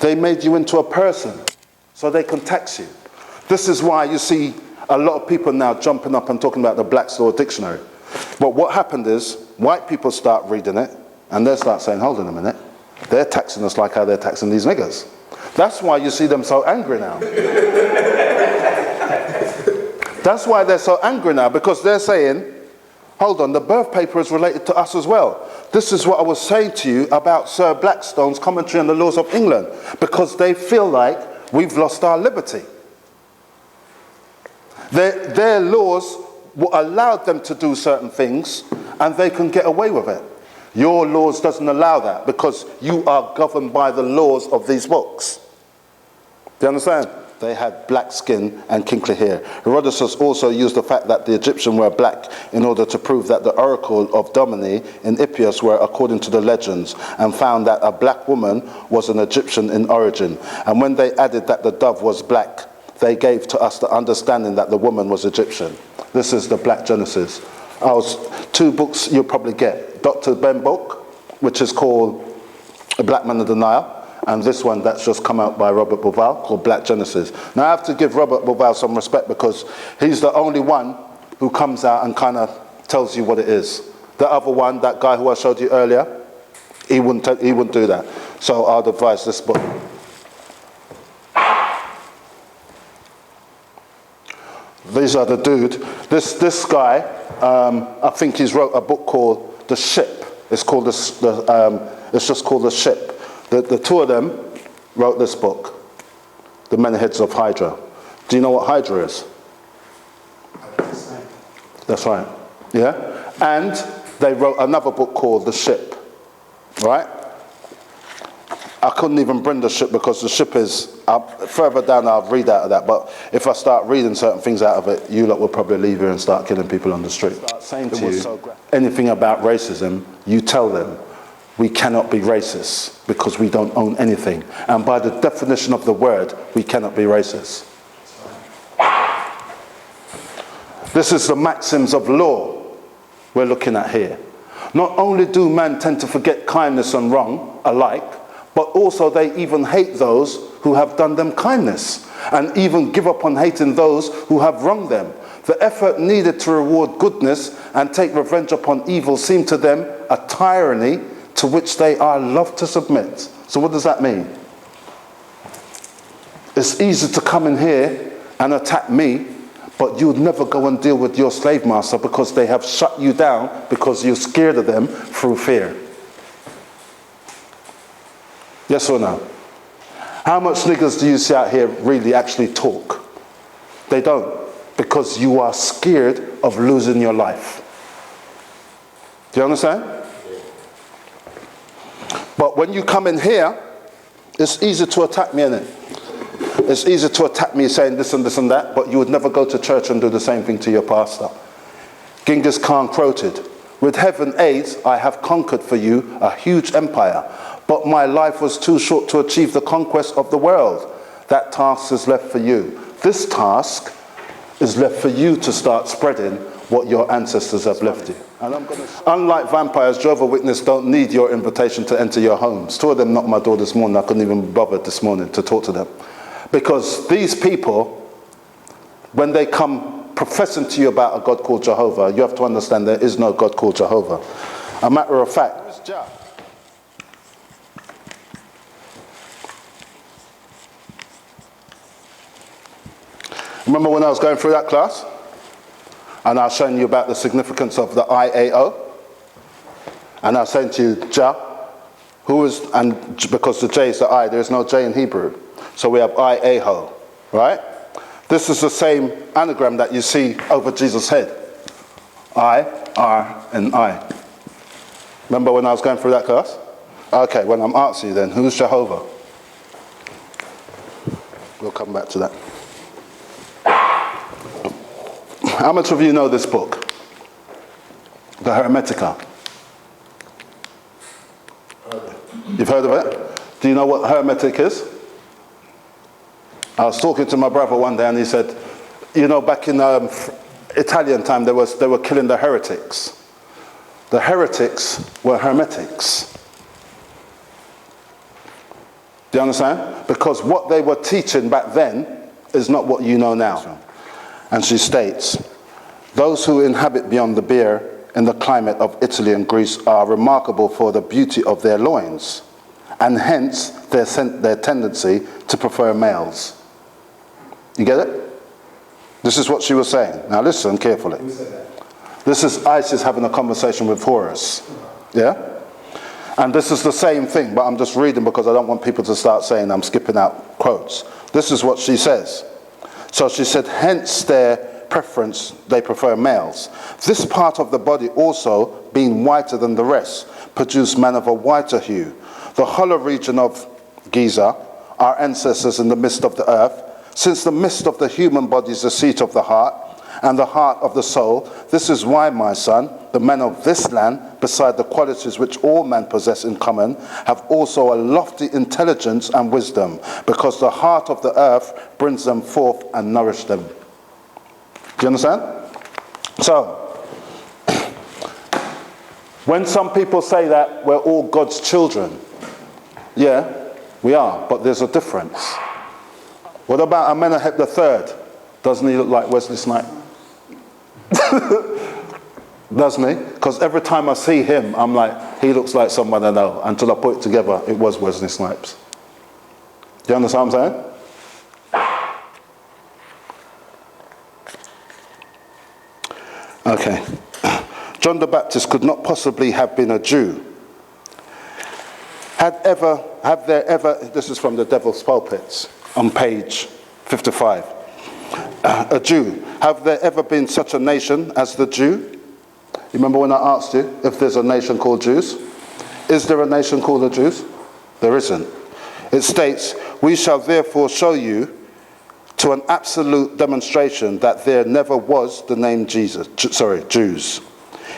They made you into a person so they can tax you. This is why you see a lot of people now jumping up and talking about the Black's Law Dictionary. But what happened is, white people start reading it, and they start saying, hold on a minute, they're taxing us like how they're taxing these niggers. That's why you see them so angry now. That's why they're so angry now, because they're saying, hold on, the birth paper is related to us as well. This is what I was saying to you about Sir Blackstone's commentary on the laws of England, because they feel like we've lost our liberty. Their laws allowed them to do certain things, and they can get away with it. Your laws doesn't allow that, because you are governed by the laws of these books. Do you understand? They had black skin and kinkly hair. Herodotus also used the fact that the Egyptians were black in order to prove that the oracle of Domini in Ippius were according to the legends, and found that a black woman was an Egyptian in origin. And when they added that the dove was black, they gave to us the understanding that the woman was Egyptian. This is the Black Genesis. Two books you'll probably get. Dr. Ben book, which is called A Black Man of the Nile, and this one that's just come out by Robert Bauval called Black Genesis. Now I have to give Robert Bauval some respect, because he's the only one who comes out and kind of tells you what it is. The other one, that guy who I showed you earlier, he wouldn't do that. So I'd advise this book. These are the dude. This guy, I think he's wrote a book called The Ship. It's called it's just called The Ship. The two of them wrote this book, The Many Heads of Hydra. Do you know what Hydra is? That's right. Yeah? And they wrote another book called The Ship. Right? I couldn't even bring the ship, because the ship is further down. I'll read out of that, but if I start reading certain things out of it, you lot will probably leave here and start killing people on the street. Start saying to you anything about racism, you tell them we cannot be racist because we don't own anything, and by the definition of the word, we cannot be racist. This is the maxims of law we're looking at here. Not only do men tend to forget kindness and wrong alike, but also they even hate those who have done them kindness, and even give up on hating those who have wronged them. The effort needed to reward goodness and take revenge upon evil seemed to them a tyranny to which they are loth to submit. So what does that mean? It's easy to come in here and attack me, but you would never go and deal with your slave master, because they have shut you down because you're scared of them through fear. Yes or no? How much niggers do you see out here really actually talk? They don't, because you are scared of losing your life. Do you understand? But when you come in here, it's easy to attack me, isn't it? It's easy to attack me saying this and this and that, but you would never go to church and do the same thing to your pastor. Genghis Khan quoted, "With heaven aids, I have conquered for you a huge empire, but my life was too short to achieve the conquest of the world. That task is left for you." This task is left for you to start spreading what your ancestors have left you. Unlike vampires, Jehovah's Witnesses don't need your invitation to enter your homes. Two of them knocked my door this morning. I couldn't even bother this morning to talk to them. Because these people, when they come professing to you about a God called Jehovah, you have to understand there is no God called Jehovah. A matter of fact, remember when I was going through that class? And I was showing you about the significance of the IAO? And I was saying to you, Jah, who is, and because the J is the I, there is no J in Hebrew. So we have IAO, right? This is the same anagram that you see over Jesus' head. I, R, and I. Remember when I was going through that class? Okay, when I'm asking you then, who's Jehovah? We'll come back to that. How much of you know this book? The Hermetica. You've heard of it? Do you know what Hermetic is? I was talking to my brother one day and he said, you know, back in Italian time, they were killing the heretics. The heretics were Hermetics. Do you understand? Because what they were teaching back then is not what you know now. And she states, those who inhabit beyond the beer in the climate of Italy and Greece are remarkable for the beauty of their loins, and hence their tendency to prefer males. You get it? This is what she was saying. Now listen carefully. Who said that? This is Isis having a conversation with Horus. Yeah? And this is the same thing, but I'm just reading because I don't want people to start saying I'm skipping out quotes. This is what she says. So she said, hence their preference, they prefer males. This part of the body also, being whiter than the rest, produced man of a whiter hue. The hollow region of Giza, our ancestors in the midst of the earth, since the midst of the human body is the seat of the heart, and the heart of the soul. This is why, my son, the men of this land, beside the qualities which all men possess in common, have also a lofty intelligence and wisdom, because the heart of the earth brings them forth and nourish them. Do you understand? So, when some people say that we're all God's children, yeah, we are, but there's a difference. What about Amenhotep III? Doesn't he look like Wesley Snipes? Doesn't he? Because every time I see him, I'm like, he looks like someone I know. Until I put it together, it was Wesley Snipes. Do you understand what I'm saying? Okay. John the Baptist could not possibly have been a Jew. This is from the Devil's Pulpits on page 55. A Jew. Have there ever been such a nation as the Jew? You remember when I asked you if there's a nation called Jews? Is there a nation called the Jews? There isn't. It states, we shall therefore show you to an absolute demonstration that there never was the name Jews,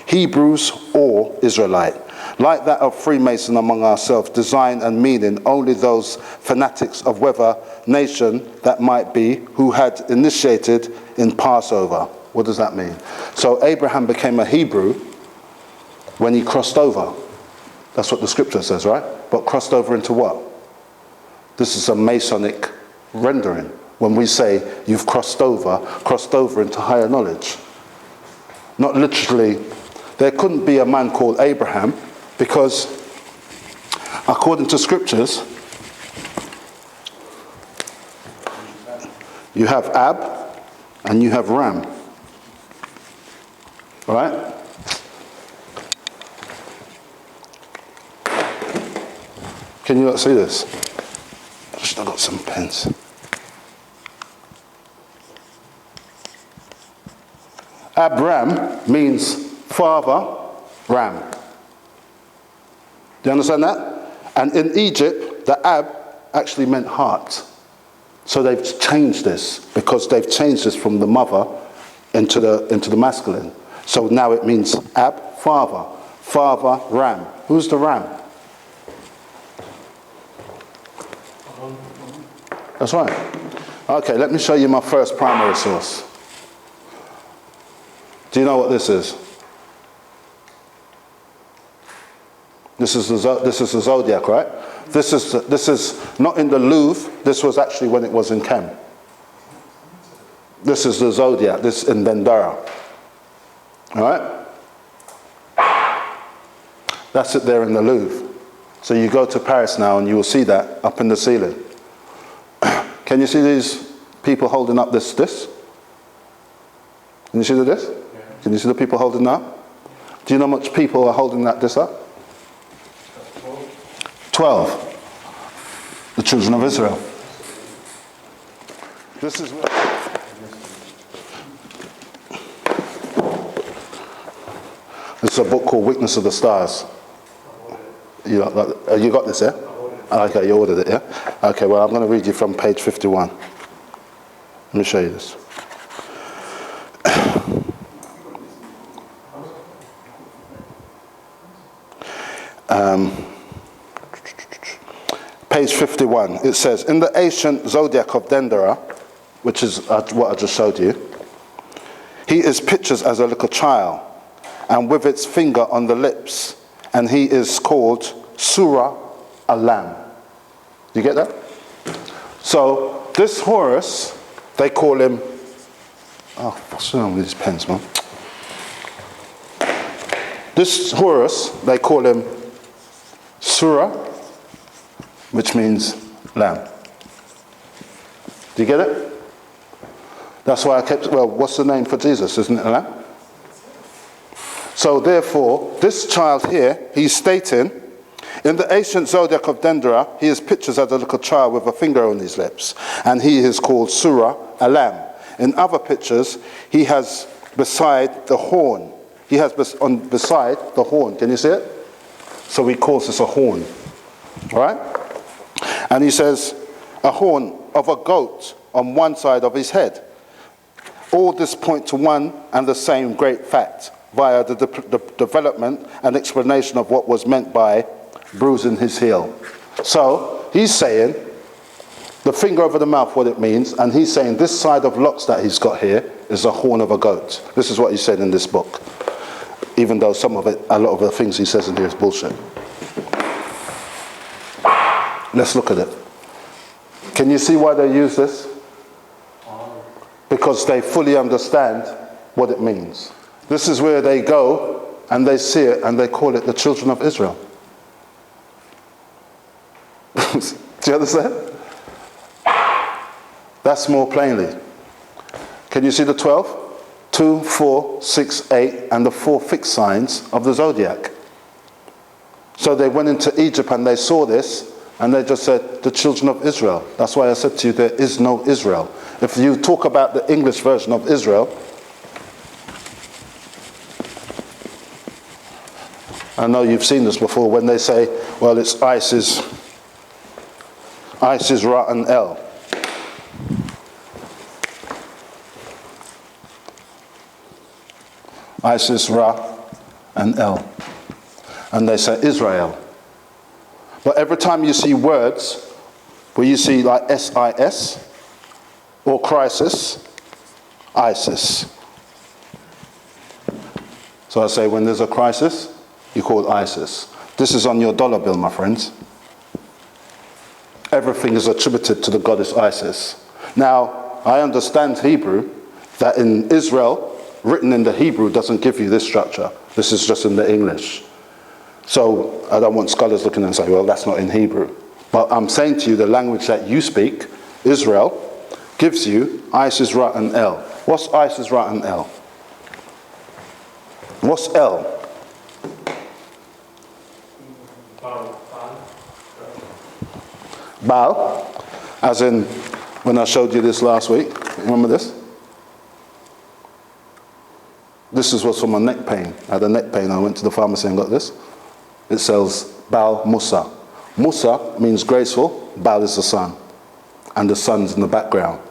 Hebrews or Israelite, like that of Freemason among ourselves, design and meaning only those fanatics of whether nation that might be who had initiated in Passover. What does that mean? So Abraham became a Hebrew when he crossed over. That's what the scripture says, right? But crossed over into what? This is a Masonic rendering. When we say you've crossed over into higher knowledge. Not literally. There couldn't be a man called Abraham because according to scriptures, you have Ab and you have Ram. All right? Can you not see this? I've got some pens. Abram means father, ram. Do you understand that? And in Egypt, the Ab actually meant heart. So they've changed this because they've changed this from the mother into the masculine. So now it means Ab, father, father, ram. Who's the ram? That's right. Okay, let me show you my first primary source. Do you know what this is? This is the zodiac, right? This is not in the Louvre. This was actually when it was in Kem. This is the zodiac. This in Dendera. All right? That's it there in the Louvre. So you go to Paris now and you will see that up in the ceiling. Can you see these people holding up this? Can you see this? Yeah. Can you see the people holding that? Do you know how much people are holding this up? 12. The children of Israel. This is what... This is a book called Witness of the Stars. You got this, yeah? Okay, you ordered it, yeah? Okay, well, I'm going to read you from page 51. Let me show you this. Page 51, it says, in the ancient zodiac of Dendera, which is what I just showed you, he is pictured as a little child, and with its finger on the lips, and he is called Surah Alam. You get that? So this Horus, they call him, oh, what's wrong with these pens, man? This Horus, they call him Surah, which means lamb. Do you get it? That's why I kept, well, what's the name for Jesus? Isn't it a lamb? So therefore, this child here, he's stating, in the ancient zodiac of Dendera, he is pictured as a little child with a finger on his lips, and he is called Surah, a lamb. In other pictures, he has beside the horn. He has beside the horn. Can you see it? So he calls this a horn. Right? And he says, a horn of a goat on one side of his head. All this point to one and the same great fact via the development and explanation of what was meant by bruising his heel. So he's saying, the finger over the mouth, what it means, and he's saying this side of locks that he's got here is a horn of a goat. This is what he said in this book. Even though some of it, a lot of the things he says in here is bullshit. Let's look at it. Can you see why they use this? Because they fully understand what it means. This is where they go and they see it and they call it the children of Israel. Do you understand? That's more plainly. Can you see the 12? 2, 4, 6, 8, and the 4 fixed signs of the zodiac. So they went into Egypt and they saw this, and they just said, the children of Israel. That's why I said to you, there is no Israel. If you talk about the English version of Israel, I know you've seen this before, when they say, well, it's Isis, Ra, and El. Isis, Ra, and El. And they say Israel. But every time you see words where you see like S-I-S or crisis, ISIS. So I say when there's a crisis, you call it ISIS. This is on your dollar bill, my friends. Everything is attributed to the goddess Isis. Now, I understand Hebrew, that in Israel, written in the Hebrew doesn't give you this structure. This is just in the English. So I don't want scholars looking and say, well, that's not in Hebrew. But I'm saying to you, the language that you speak, Israel, gives you Isis, Ra, and El. What's Isis, Ra, and El? What's El? Baal, as in when I showed you this last week. Remember this? This is what's for my neck pain. I had a neck pain. I went to the pharmacy and got this. It says Baal Musa. Musa means graceful. Baal is the sun. And the sun's in the background.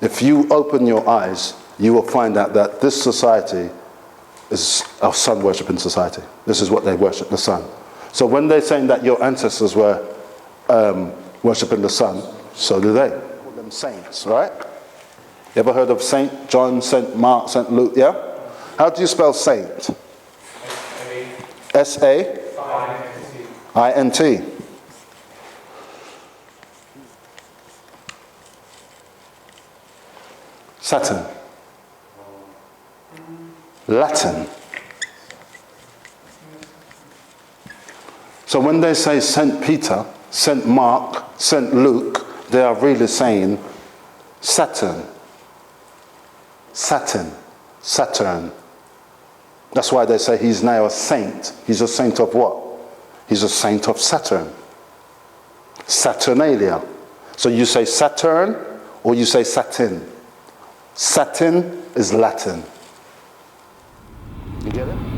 If you open your eyes, you will find out that this society is a sun worshipping society. This is what they worship, the sun. So when they're saying that your ancestors were worshipping the sun, so do they. Call them saints, right? You ever heard of Saint John, Saint Mark, Saint Luke, yeah? How do you spell saint? S-A-I-N-T. Saturn. Latin. So when they say Saint Peter, Saint Mark, Saint Luke, they are really saying Saturn. Saturn. Saturn. That's why they say he's now a saint. He's a saint of what? He's a saint of Saturn. Saturnalia. So you say Saturn or you say Satin. Satin is Latin. You get it?